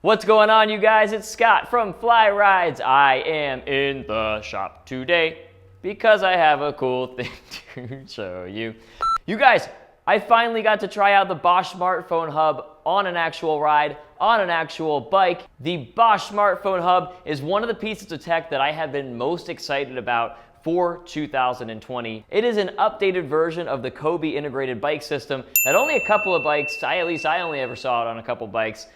What's going on, you guys? It's Scott from Fly Rides. I am in the shop today because I have a cool thing to show you. You guys, I finally got to try out the Bosch Smartphone Hub on an actual ride, on an actual bike. The Bosch Smartphone Hub is one of the pieces of tech that I have been most excited about for 2020. It is an updated version of the Cobi integrated bike system that only a couple of bikes, at least I only ever saw it on a couple bikes,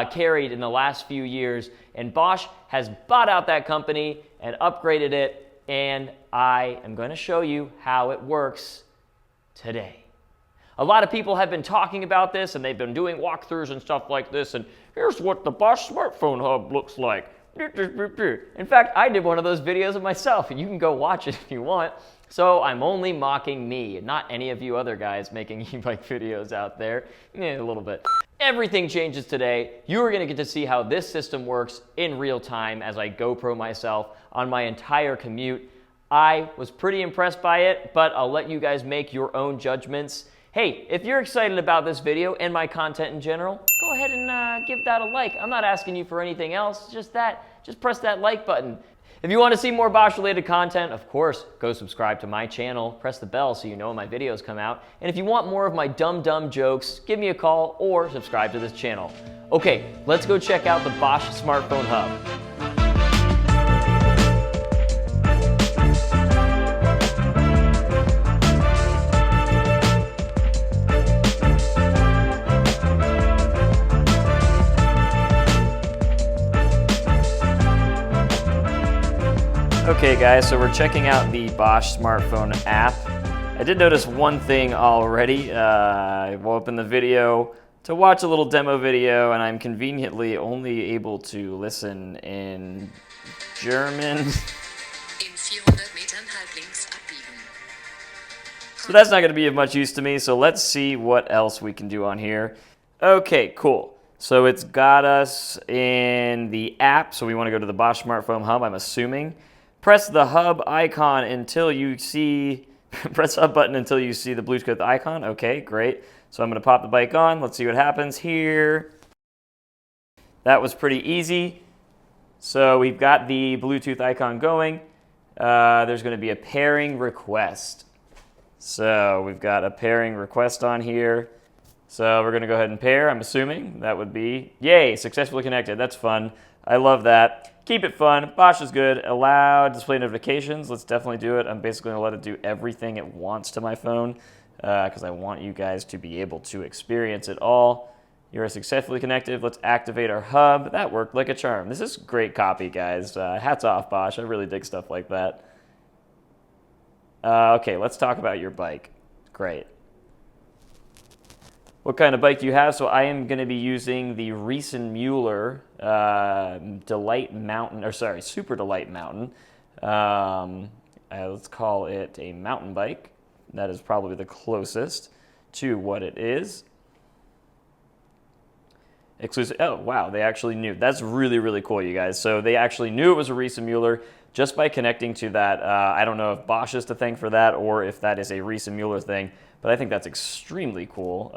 carried in the last few years. And Bosch has bought out that company and upgraded it, and I am going to show you how it works today. A lot of people have been talking about this, and they've been doing walkthroughs and stuff like this, and here's what the Bosch Smartphone Hub looks like. In fact, I did one of those videos of myself, and you can go watch it if you want. So I'm only mocking me, not any of you other guys making e-bike videos out there. A little bit. Everything changes today. You are going to get to see how this system works in real time as I GoPro myself on my entire commute. I was pretty impressed by it, but I'll let you guys make your own judgments. Hey, if you're excited about this video and my content in general, go ahead and give that a like. I'm not asking you for anything else, just press that like button. If you want to see more Bosch related content, of course, go subscribe to my channel, press the bell so you know when my videos come out. And if you want more of my dumb jokes, give me a call or subscribe to this channel. Okay, let's go check out the Bosch Smartphone Hub. Okay guys, so we're checking out the Bosch smartphone app. I did notice one thing already. I will open the video to watch a little demo video, and I'm conveniently only able to listen in German. So that's not going to be of much use to me, so let's see what else we can do on here. Okay, cool. So it's got us in the app, so we want to go to the Bosch Smartphone Hub, I'm assuming. Press the hub icon until you see, press hub button until you see the Bluetooth icon. Okay, great. So I'm going to pop the bike on. Let's see what happens here. That was pretty easy. So we've got the Bluetooth icon going. There's going to be a pairing request. So we've got a pairing request on here. So we're going to go ahead and pair, I'm assuming. That would be, yay, successfully connected. That's fun. I love that. Keep it fun. Bosch is good. Allow display notifications. Let's definitely do it. I'm basically going to let it do everything it wants to my phone because I want you guys to be able to experience it all. You're successfully connected. Let's activate our hub. That worked like a charm. This is great copy, guys. Hats off, Bosch. I really dig stuff like that. Okay, let's talk about your bike. Great. What kind of bike do you have? So I am going to be using the Riesenmuller Delight Mountain, or sorry, Super Delight Mountain. Let's call it a mountain bike. That is probably the closest to what it is. Exclusive. Oh, wow, they actually knew. That's really, really cool, you guys. So they actually knew it was a Riesenmuller just by connecting to that. I don't know if Bosch is to thank for that or if that is a Riesenmuller thing, but I think that's extremely cool.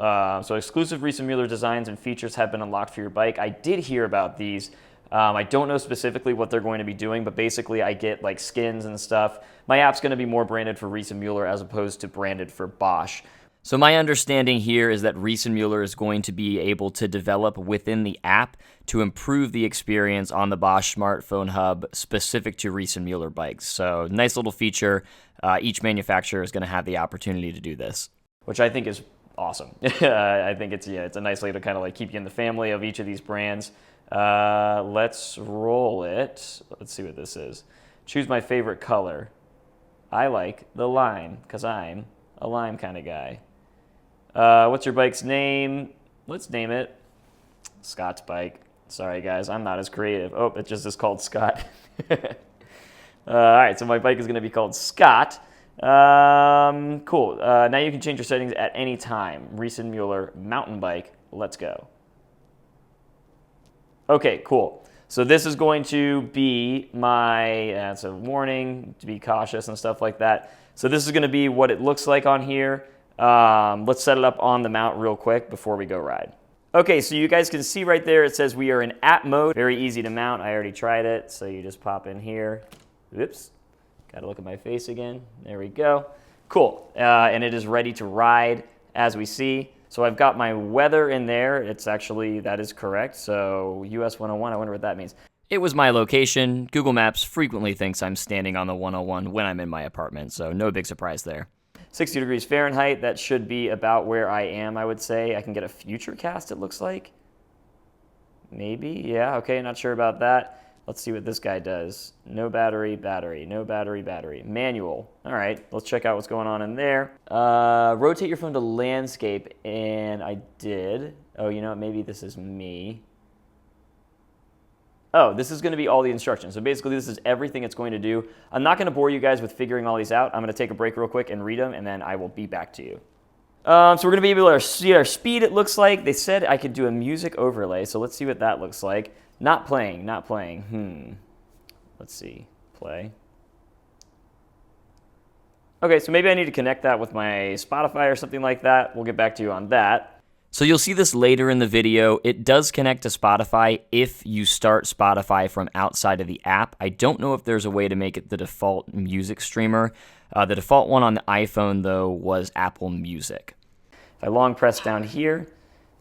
So exclusive Riesenmuller designs and features have been unlocked for your bike. I did hear about these. I don't know specifically what they're going to be doing, but basically I get like skins and stuff. My app's going to be more branded for Riesenmuller as opposed to branded for Bosch. So my understanding here is that Riesenmuller is going to be able to develop within the app to improve the experience on the Bosch Smartphone Hub specific to Riesenmuller bikes. So nice little feature. Each manufacturer is going to have the opportunity to do this, which I think is awesome. I think it's a nice way to kind of like keep you in the family of each of these brands. Let's roll it. Let's see what this is. Choose my favorite color. I like the lime because I'm a lime kind of guy. What's your bike's name? Let's name it Scott's bike. Sorry guys, I'm not as creative. Oh, it just is called Scott. All right, so my bike is going to be called Scott. Cool. Now you can change your settings at any time. Riesenmuller mountain bike. Let's go. Okay, cool. So this is going to be my, it's a warning to be cautious and stuff like that. So this is going to be what it looks like on here. Let's set it up on the mount real quick before we go ride. Okay, so you guys can see right there, it says we are in app mode. Very easy to mount. I already tried it. So you just pop in here. Oops, gotta look at my face again. There we go. Cool, and it is ready to ride as we see. So I've got my weather in there. It's actually, that is correct. So US 101, I wonder what that means. It was my location. Google Maps frequently thinks I'm standing on the 101 when I'm in my apartment, so no big surprise there. 60 degrees Fahrenheit, that should be about where I am, I would say. I can get a future cast, it looks like. Maybe, yeah, okay, not sure about that. Let's see what this guy does. No battery, battery, no battery, battery. Manual, all right, let's check out what's going on in there. Rotate your phone to landscape, and I did. Oh, you know what, maybe this is me. Oh, this is going to be all the instructions. So basically, this is everything it's going to do. I'm not going to bore you guys with figuring all these out. I'm going to take a break real quick and read them, and then I will be back to you. So we're going to be able to see our speed, it looks like. They said I could do a music overlay, so let's see what that looks like. Not playing, not playing. Let's see. Play. Okay, so maybe I need to connect that with my Spotify or something like that. We'll get back to you on that. So you'll see this later in the video. It does connect to Spotify if you start Spotify from outside of the app. I don't know if there's a way to make it the default music streamer. The default one on the iPhone, though, was Apple Music. If I long press down here,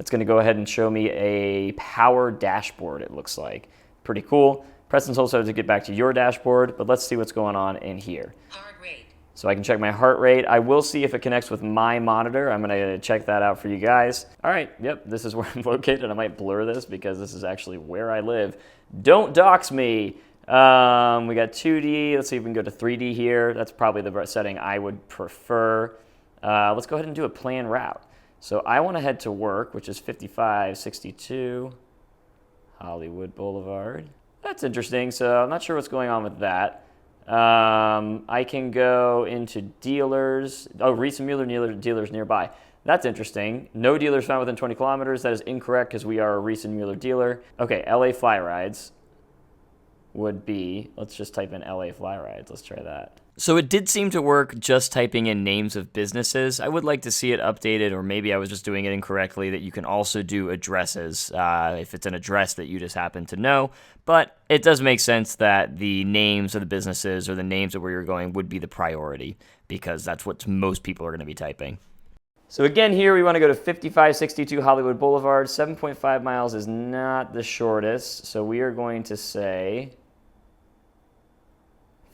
it's going to go ahead and show me a power dashboard, it looks like. Pretty cool. Press and hold to get back to your dashboard, but let's see what's going on in here. Heart rate. So I can check my heart rate. I will see if it connects with my monitor. I'm going to check that out for you guys. All right, yep, this is where I'm located. I might blur this because this is actually where I live. Don't dox me. We got 2D. Let's see if we can go to 3D here. That's probably the setting I would prefer. Let's go ahead and do a planned route. So I want to head to work, which is 5562 Hollywood Boulevard. That's interesting. So I'm not sure what's going on with that. I can go into dealers. Oh, read some dealers nearby. That's interesting. No dealers found within 20 kilometers. That is incorrect because we are a Reese and Mueller dealer. Okay, LA Fly Rides would be, let's just type in LA Fly Rides. Let's try that. So it did seem to work just typing in names of businesses. I would like to see it updated, or maybe I was just doing it incorrectly, that you can also do addresses if it's an address that you just happen to know. But it does make sense that the names of the businesses or the names of where you're going would be the priority, because that's what most people are going to be typing. So again, here we want to go to 5562 Hollywood Boulevard. 7.5 miles is not the shortest, so we are going to say,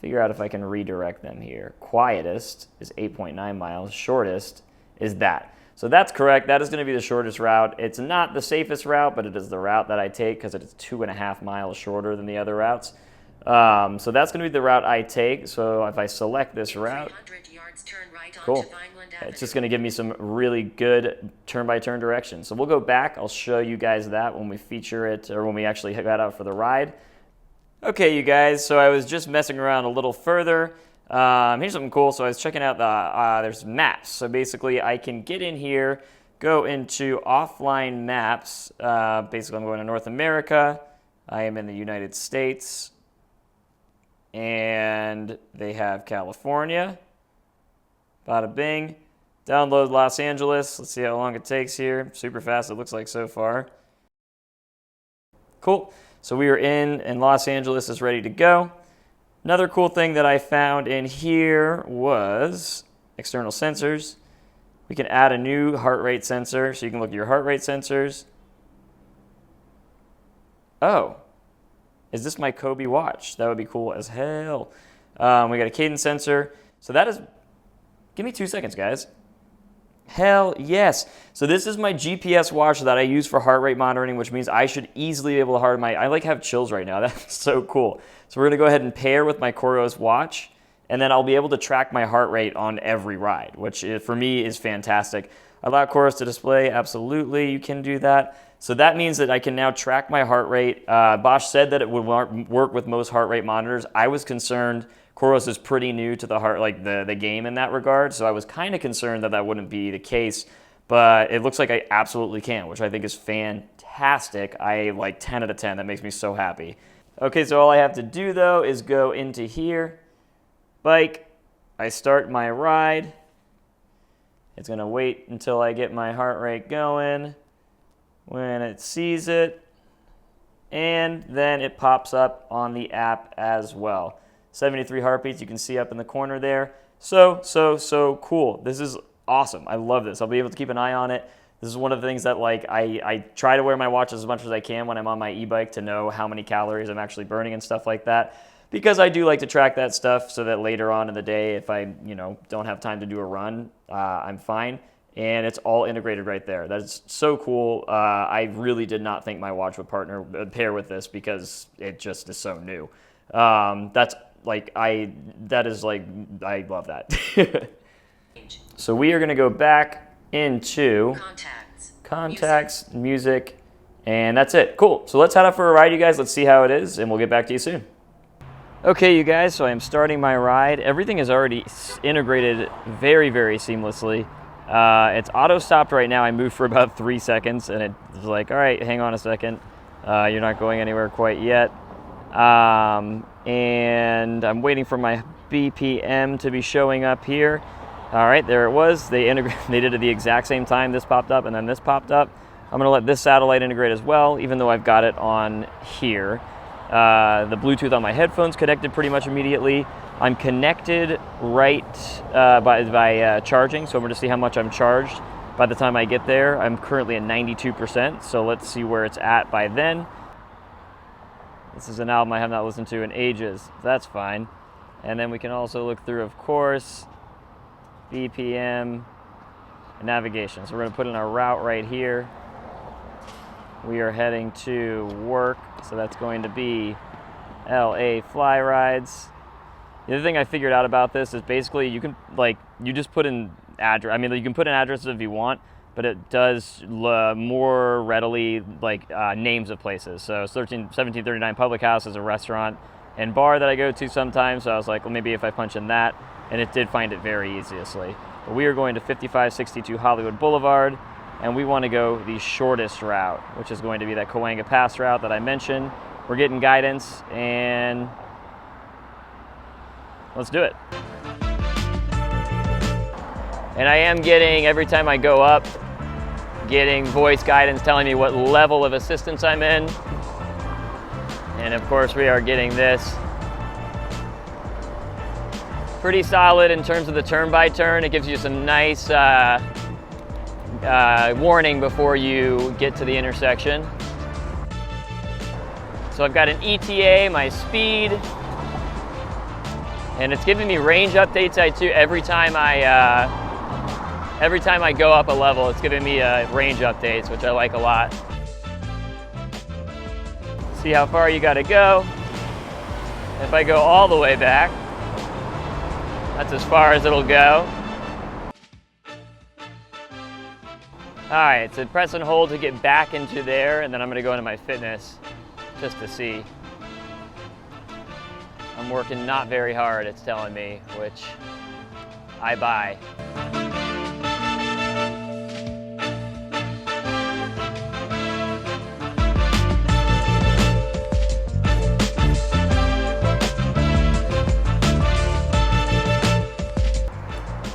figure out if I can redirect them here. Quietest is 8.9 miles. Shortest is that. So that's correct. That is going to be the shortest route. It's not the safest route, but it is the route that I take because it is 2.5 miles shorter than the other routes. So that's going to be the route I take. So if I select this route, cool. It's just going to give me some really good turn-by-turn directions. So we'll go back. I'll show you guys that when we feature it, or when we actually got out for the ride. Okay, you guys, so I was just messing around a little further. Here's something cool. So I was checking out there's maps. So basically I can get in here, go into offline maps. Basically I'm going to North America. I am in the United States. And they have California. Bada bing. Download Los Angeles. Let's see how long it takes here. Super fast it looks like so far. Cool. So we are in, and Los Angeles is ready to go. Another cool thing that I found in here was external sensors. We can add a new heart rate sensor, so you can look at your heart rate sensors. Oh, is this my Cobi watch? That would be cool as hell. We got a cadence sensor. So that is, give me 2 seconds, guys. Hell yes. So this is my GPS watch that I use for heart rate monitoring, which means I should easily be able to I like have chills right now. That's so cool. So we're going to go ahead and pair with my Coros watch, and then I'll be able to track my heart rate on every ride, which for me is fantastic. Allow Coros to display. Absolutely, you can do that. So that means that I can now track my heart rate. Bosch said that it would work with most heart rate monitors. I was concerned. Coros is pretty new to the game in that regard, so I was kind of concerned that that wouldn't be the case, but it looks like I absolutely can, which I think is fantastic. I like 10 out of 10. That makes me so happy. Okay, so all I have to do though is go into here, bike, I start my ride. It's gonna wait until I get my heart rate going. when it sees it, and then it pops up on the app as well. 73 heartbeats you can see up in the corner there. So cool. This is awesome. I love this. I'll be able to keep an eye on it. This is one of the things that like I try to wear my watch as much as I can when I'm on my e-bike to know how many calories I'm actually burning and stuff like that, because I do like to track that stuff so that later on in the day, if I don't have time to do a run, I'm fine. And it's all integrated right there. That's so cool. I really did not think my watch would pair with this because it just is so new. I love that. So we are gonna go back into contacts, music, and that's it. Cool. So let's head out for a ride, you guys. Let's see how it is, and we'll get back to you soon. Okay, you guys, so I am starting my ride. Everything is already integrated very, very seamlessly. It's auto-stopped right now. I moved for about 3 seconds, and it was like, all right, hang on a second. You're not going anywhere quite yet. And I'm waiting for my BPM to be showing up here. All right, there it was. They did it at the exact same time. This popped up, and then this popped up. I'm gonna let this satellite integrate as well, even though I've got it on here. The Bluetooth on my headphones connected pretty much immediately. I'm connected right by charging, so I'm going to see how much I'm charged by the time I get there. I'm currently at 92%, so let's see where it's at by then. This is an album I have not listened to in ages. That's fine. And then we can also look through, of course, BPM and navigation. So we're going to put in our route right here. We are heading to work, so that's going to be LA Fly Rides. The other thing I figured out about this is basically you can, you just put in address. I mean, you can put in addresses if you want, but it does more readily, names of places. So 1739 Public House is a restaurant and bar that I go to sometimes, so I was like, well, maybe if I punch in that, and it did find it very easily. But we are going to 5562 Hollywood Boulevard, and we want to go the shortest route, which is going to be that Cahuenga Pass route that I mentioned. We're getting guidance, and let's do it. And I am getting, every time I go up, getting voice guidance telling me what level of assistance I'm in. And of course we are getting this. Pretty solid in terms of the turn by turn. It gives you some nice warning before you get to the intersection. So I've got an ETA, my speed, and it's giving me range updates every time I go up a level. It's giving me range updates, which I like a lot. See how far you got to go. If I go all the way back, that's as far as it'll go. All right, so press and hold to get back into there, and then I'm going to go into my fitness just to see. I'm working not very hard, it's telling me, which I buy.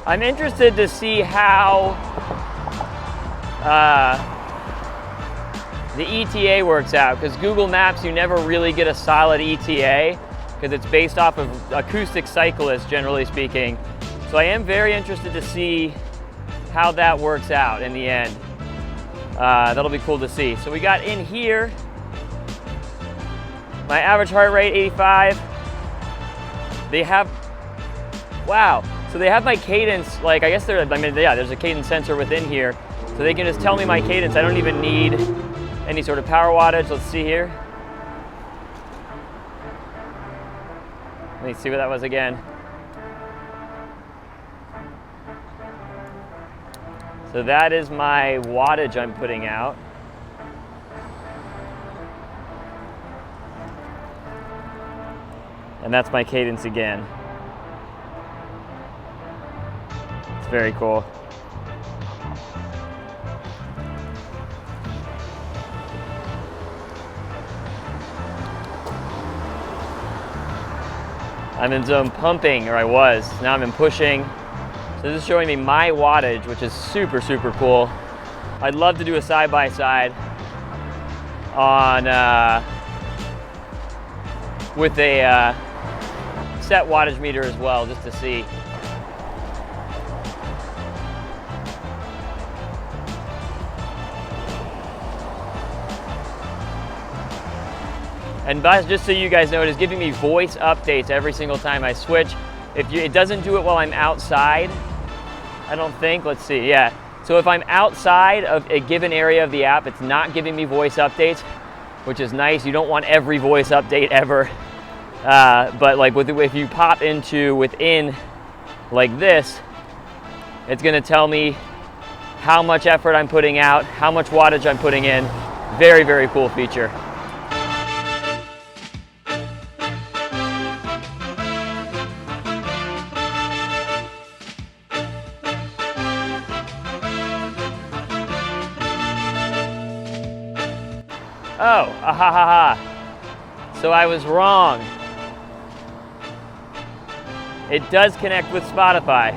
I'm interested to see how the ETA works out, because Google Maps, you never really get a solid ETA because it's based off of acoustic cyclists, generally speaking. So I am very interested to see how that works out in the end. That'll be cool to see. So we got in here, my average heart rate, 85. They have, wow. So they have my cadence, I guess there's a cadence sensor within here. So they can just tell me my cadence. I don't even need any sort of power wattage. Let's see here. Let me see what that was again. So that is my wattage I'm putting out. And that's my cadence again. It's very cool. I'm in zone pumping, or I was. Now I'm in pushing. So this is showing me my wattage, which is super, super cool. I'd love to do a side-by-side on with a set wattage meter as well, just to see. And just so you guys know, it is giving me voice updates every single time I switch. It doesn't do it while I'm outside, I don't think. Let's see, yeah. So if I'm outside of a given area of the app, it's not giving me voice updates, which is nice. You don't want every voice update ever. But like if you pop into within like this, it's gonna tell me how much effort I'm putting out, how much wattage I'm putting in. Very, very cool feature. Oh, so I was wrong. It does connect with Spotify.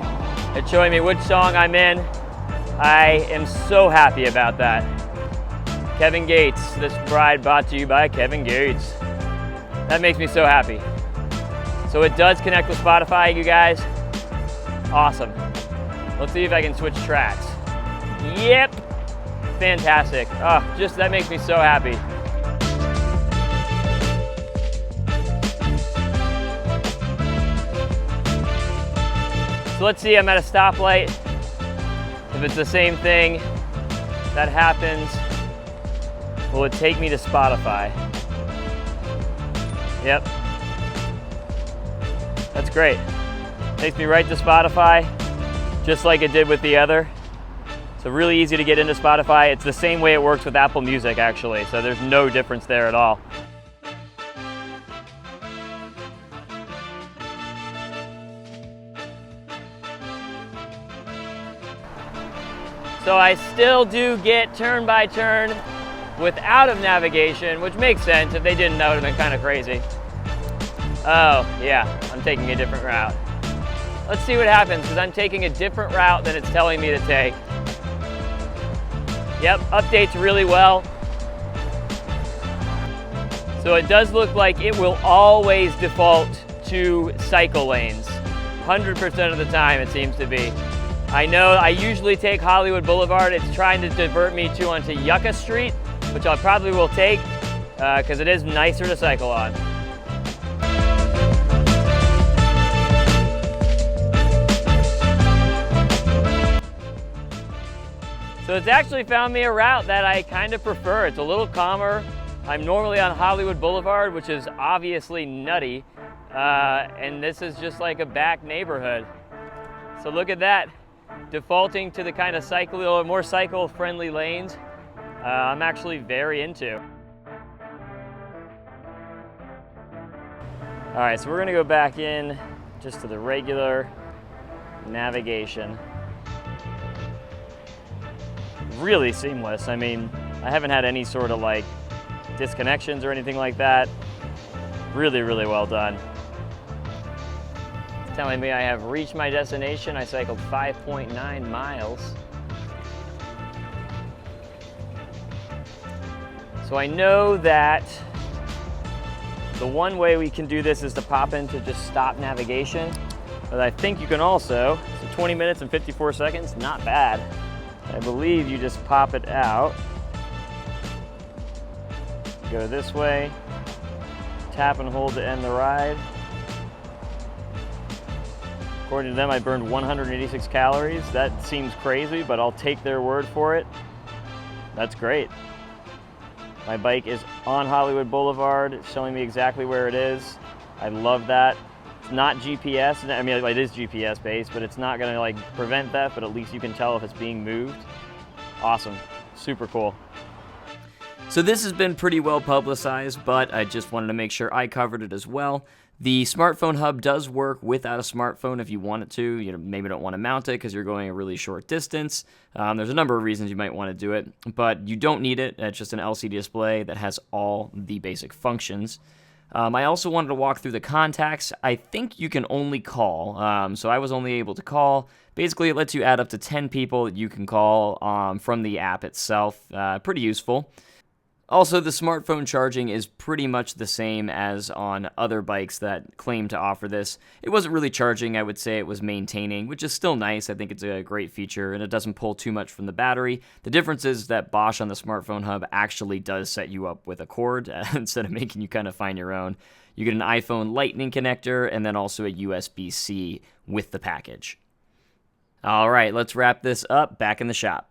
It's showing me which song I'm in. I am so happy about that. Kevin Gates, this ride brought to you by Kevin Gates. That makes me so happy. So it does connect with Spotify, you guys. Awesome. Let's see if I can switch tracks. Yep. Fantastic. Oh, that makes me so happy. So let's see, I'm at a stoplight. If it's the same thing that happens, will it take me to Spotify? Yep. That's great. Takes me right to Spotify, just like it did with the other. So really easy to get into Spotify. It's the same way it works with Apple Music, actually, so there's no difference there at all. So I still do get turn by turn without a navigation, which makes sense. If they didn't, that would have been kind of crazy. Oh, yeah, I'm taking a different route. Let's see what happens, because I'm taking a different route than it's telling me to take. Yep, updates really well. So it does look like it will always default to cycle lanes. 100% of the time it seems to be. I know I usually take Hollywood Boulevard. It's trying to divert me onto Yucca Street, which I probably will take because it is nicer to cycle on. So it's actually found me a route that I kind of prefer. It's a little calmer. I'm normally on Hollywood Boulevard, which is obviously nutty. And this is just like a back neighborhood. So look at that. Defaulting to the kind of more cycle-friendly lanes, I'm actually very into. All right, so we're gonna go back in just to the regular navigation. Really seamless. I mean, I haven't had any sort of like disconnections or anything like that. Really, really well done. It's telling me I have reached my destination. I cycled 5.9 miles. So I know that the one way we can do this is to pop into just stop navigation, but I think you can also, so 20 minutes and 54 seconds, not bad. I believe you just pop it out, go this way, tap and hold to end the ride. According to them, I burned 186 calories. That seems crazy, but I'll take their word for it. That's great. My bike is on Hollywood Boulevard. It's showing me exactly where it is. I love that. It's not GPS. I mean, it is GPS based, but it's not gonna like prevent that, but at least you can tell if it's being moved. Awesome, super cool. So this has been pretty well publicized, but I just wanted to make sure I covered it as well. The Smartphone Hub does work without a smartphone if you want it to. You maybe don't want to mount it because you're going a really short distance. There's a number of reasons you might want to do it, but you don't need it. It's just an LCD display that has all the basic functions. I also wanted to walk through the contacts. I think you can only call, so I was only able to call. Basically, it lets you add up to 10 people that you can call from the app itself. Pretty useful. Also, the smartphone charging is pretty much the same as on other bikes that claim to offer this. It wasn't really charging, I would say it was maintaining, which is still nice. I think it's a great feature, and it doesn't pull too much from the battery. The difference is that Bosch on the Smartphone Hub actually does set you up with a cord instead of making you kind of find your own. You get an iPhone Lightning connector and then also a USB-C with the package. All right, let's wrap this up. Back in the shop.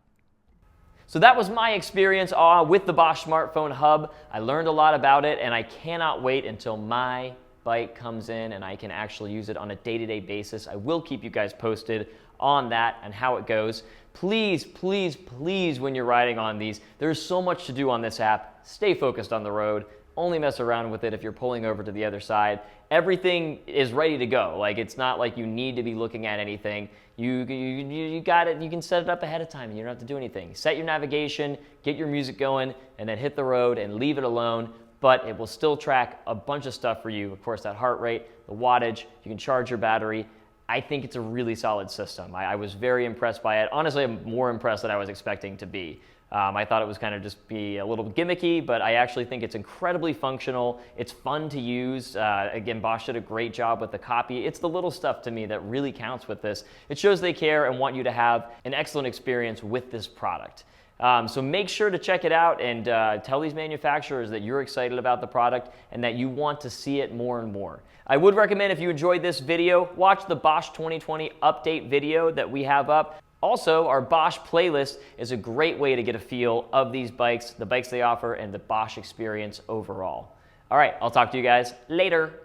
So that was my experience with the Bosch Smartphone Hub. I learned a lot about it, and I cannot wait until my bike comes in and I can actually use it on a day-to-day basis. I will keep you guys posted on that and how it goes. Please, please, please, when you're riding on these, there's so much to do on this app. Stay focused on the road. Only mess around with it if you're pulling over to the other side. Everything is ready to go. Like, it's not like you need to be looking at anything. You got it. You can set it up ahead of time and you don't have to do anything. Set your navigation, get your music going, and then hit the road and leave it alone. But it will still track a bunch of stuff for you. Of course, that heart rate, the wattage, you can charge your battery. I think it's a really solid system. I was very impressed by it. Honestly, I'm more impressed than I was expecting to be. I thought it was kind of just be a little gimmicky, but I actually think it's incredibly functional. It's fun to use. Again, Bosch did a great job with the copy. It's the little stuff to me that really counts with this. It shows they care and want you to have an excellent experience with this product. So make sure to check it out and tell these manufacturers that you're excited about the product and that you want to see it more and more. I would recommend, if you enjoyed this video, watch the Bosch 2020 update video that we have up. Also, our Bosch playlist is a great way to get a feel of these bikes, the bikes they offer, and the Bosch experience overall. All right, I'll talk to you guys later.